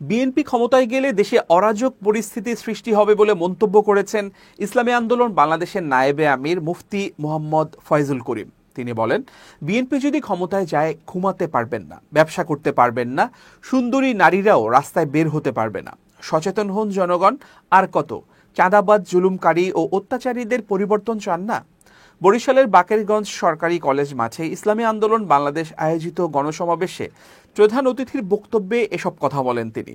BNP ক্ষমতায় গেলে দেশে অরাজক পরিস্থিতি সৃষ্টি হবে বলে মন্তব্য করেছেন ইসলামী আন্দোলন বাংলাদেশের নায়েবে আমির মুফতি মোহাম্মদ ফয়জুল করিম। তিনি বলেন, বিএনপি যদি ক্ষমতায় যায় ঘুমাতে পারবেন না, ব্যবসা করতে পারবেন না, সুন্দরী নারীরাও রাস্তায় বের হতে পারবে না। সচেতন হন জনগণ। আর কত চাঁদাবাজ, জুলুমকারী ও অত্যাচারীদের পরিবর্তন চান না? বরিশালের বাকেরগঞ্জ সরকারি কলেজ মাঠে ইসলামী আন্দোলন বাংলাদেশ আয়োজিত গণসমাবেশে প্রধান অতিথির বক্তব্যে এসব কথা বলেন তিনি।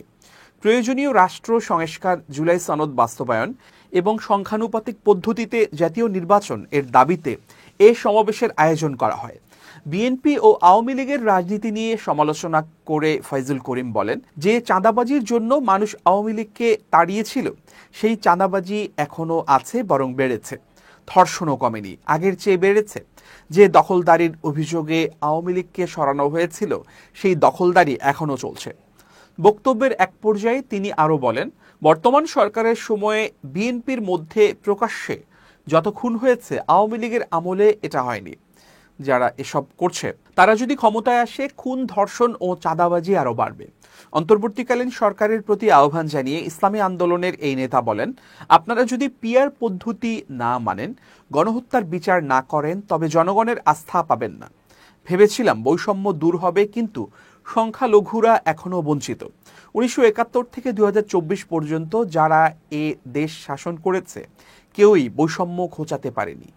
প্রয়োজনীয় রাষ্ট্র সংস্কার, জুলাই সনদ বাস্তবায়ন এবং সংখ্যানুপাতিক পদ্ধতিতে জাতীয় নির্বাচন এর দাবিতে এ সমাবেশের আয়োজন করা হয়। বিএনপি ও আওয়ামী লীগের রাজনীতি নিয়ে সমালোচনা করে ফয়জুল করিম বলেন, যে চাঁদাবাজির জন্য মানুষ আওয়ামী লীগকে তাড়িয়েছিল, সেই চাঁদাবাজি এখনো আছে, বরং বেড়েছে। ধর্ষণও কমেনি, আগের চেয়ে বেড়েছে। যে দখলদারির অভিযোগে আওয়ামী লীগকে সরানো হয়েছিল, সেই দখলদারি এখনো চলছে। বক্তব্যের এক পর্যায়ে তিনি আরও বলেন, বর্তমান সরকারের সময়ে বিএনপির মধ্যে প্রকাশ্যে যত খুন হয়েছে, আওয়ামী লীগের আমলে এটা হয়নি। যারা এসব করছে তারা যদি ক্ষমতায় আসে, খুন, ধর্ষণ ও চাঁদাবাজি আরও বাড়বে। অন্তর্বর্তীকালীন সরকারের প্রতি আহ্বান জানিয়ে ইসলামী আন্দোলনের এই নেতা বলেন, আপনারা যদি পিয়ার পদ্ধতি না মানেন, গণহত্যার বিচার না করেন, তবে জনগণের আস্থা পাবেন না। ভেবেছিলাম বৈষম্য দূর হবে, কিন্তু সংখ্যালঘুরা এখনও বঞ্চিত। 1971 থেকে 2024 পর্যন্ত যারা এ দেশ শাসন করেছে, কেউই বৈষম্য ঘোচাতে পারেনি।